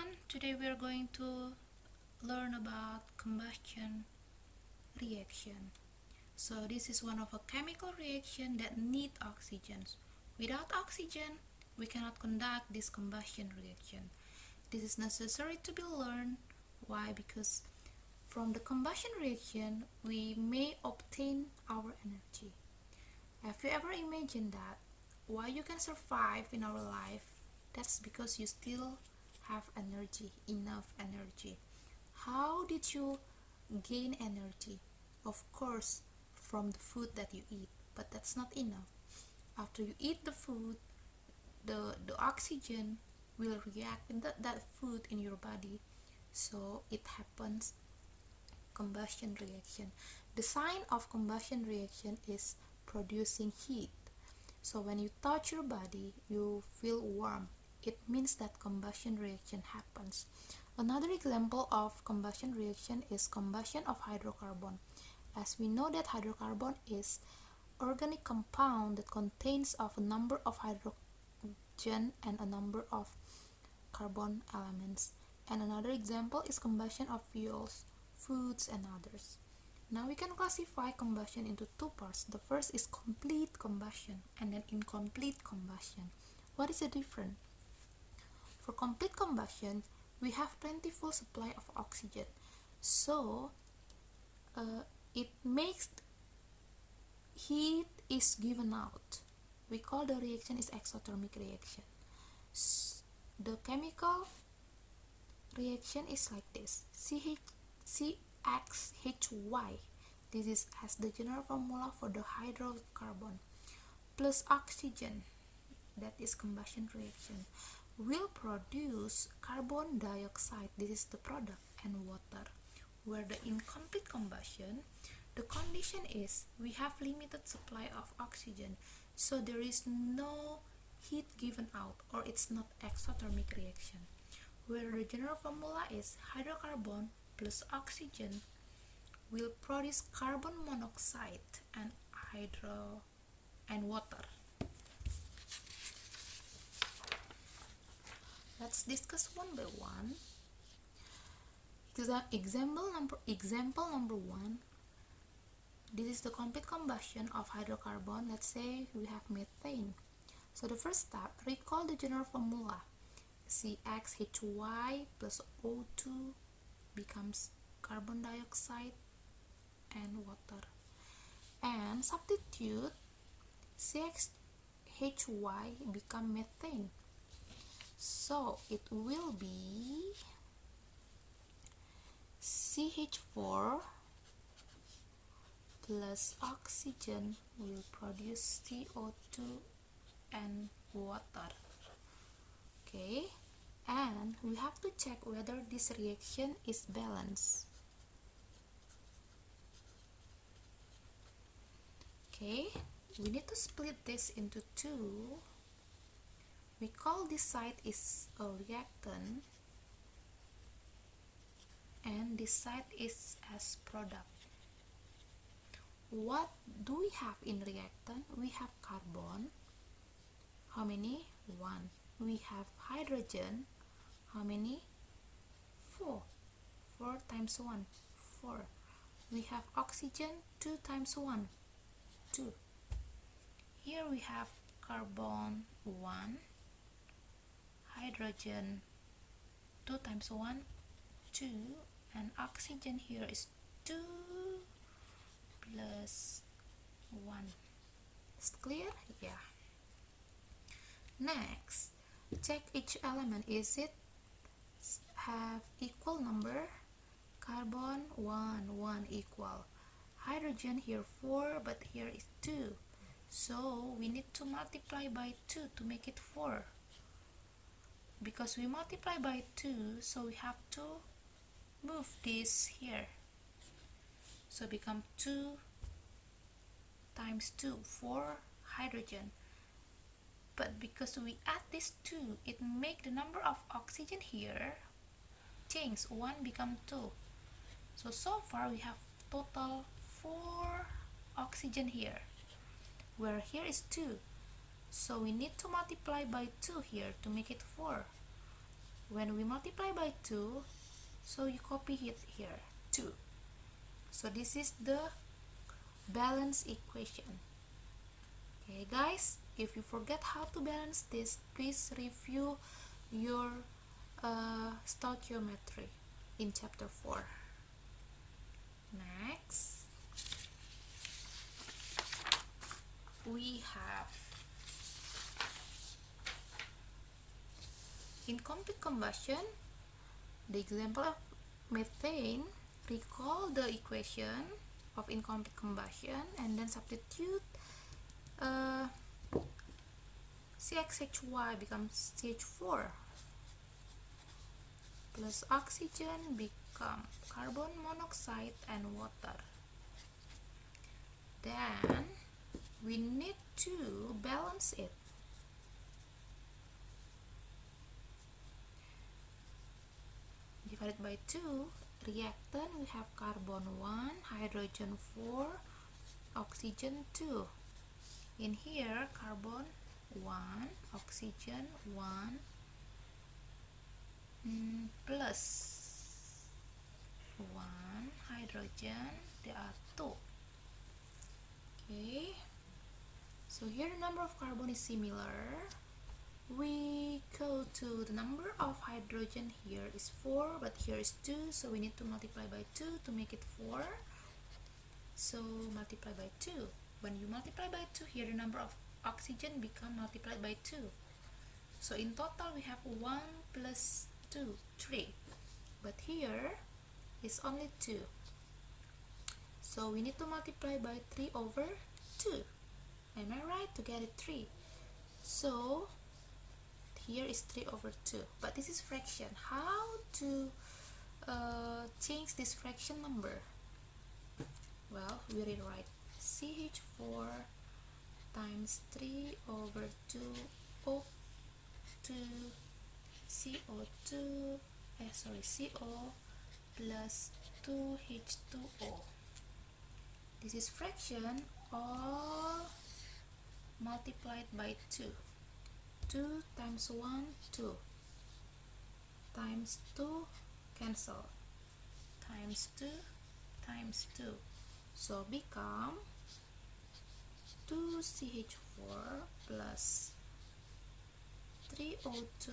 everyone, today we are going to learn about combustion reaction. So this is one of a chemical reaction that need oxygen. Without oxygen, we cannot conduct this combustion reaction. This is necessary to be learned. Why? Because from the combustion reaction, we may obtain our energy. Have you ever imagined that why you can survive in our life? That's because you still have energy, enough energy. How did you gain energy? Of course, from the food that you eat, but that's not enough. After you eat the food, the oxygen will react in that food in your body, so it happens combustion reaction. The sign of combustion reaction is producing heat. So when you touch your body, you feel warm. It means that combustion reaction happens. Another example of combustion reaction is combustion of hydrocarbon. As we know that hydrocarbon is organic compound that contains of a number of hydrogen and a number of carbon elements. And another example is combustion of fuels, foods, and others. Now we can classify combustion into two parts. The first is complete combustion and then incomplete combustion. What is the difference? For complete combustion, we have plentiful supply of oxygen. So it makes heat is given out. We call the reaction is exothermic reaction. The chemical reaction is like this: CHHY. This is as the general formula for the hydrocarbon plus oxygen, that is combustion reaction, will produce carbon dioxide, this is the product, and water. Where the incomplete combustion, the condition is we have limited supply of oxygen, so there is no heat given out, or it's not exothermic reaction. Where the general formula is hydrocarbon plus oxygen will produce carbon monoxide and water. Let's discuss one by one. Example number one. This is the complete combustion of hydrocarbon. Let's say we have methane. So the first step, recall the general formula. CXHY plus O2 becomes carbon dioxide and water. And substitute CXHY become methane. So it will be CH4 plus oxygen will produce CO2 and water. Okay, and we have to check whether this reaction is balanced. Okay, we need to split this into two. We call this side is a reactant and this side is as product. What do we have in reactant? We have carbon. How many? 1. We have hydrogen. How many? 4. 4 times 1, 4. We have oxygen. 2 times 1, 2. Here we have carbon 1, hydrogen 2 times 1, 2, and oxygen here is 2 plus 1. Is it clear? Yeah. Next, check each element. Is it have equal number? Carbon 1 equal. Hydrogen here 4, but here is 2. So we need to multiply by 2 to make it 4. Because we multiply by 2, so we have to move this here. So become 2 times 2, 4 hydrogen. But because we add this 2, it make the number of oxygen here change. 1 become 2. So far we have total 4 oxygen here, where here is 2. So we need to multiply by 2 here to make it 4. when we multiply by 2, so you copy it here, 2. So this is the balance equation. Okay guys, if you forget how to balance this, please review your stoichiometry in chapter 4. Next, we have incomplete combustion. The example of methane, recall the equation of incomplete combustion and then substitute CXHY becomes CH4 plus oxygen become carbon monoxide and water. Then we need to balance it. Divided by 2, reactant we have carbon 1, hydrogen 4, oxygen 2. In here, carbon 1, oxygen 1, plus 1 hydrogen, there are 2. Okay, so here the number of carbon is similar. We go to the number of hydrogen, here is 4, but here is 2, so we need to multiply by 2 to make it 4. So multiply by 2. When you multiply by 2, here the number of oxygen become multiplied by 2. So in total we have 1 plus 2, 3. But here is only 2. So we need to multiply by 3 over 2. Am I right? To get it 3. So here is 3 over 2. But this is fraction. How to change this fraction number? Well, we rewrite CH4 times 3 over 2 O2 CO2 CO plus 2H2O. This is fraction all multiplied by 2. 2 times 1, 2 times 2 cancel, times 2 times 2, so become 2CH4 plus 3O2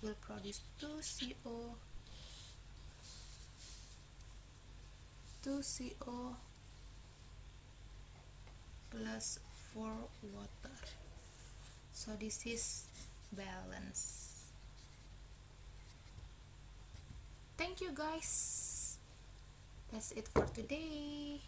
will produce 2CO plus 4 water. So this is balance. Thank you guys. That's it for today.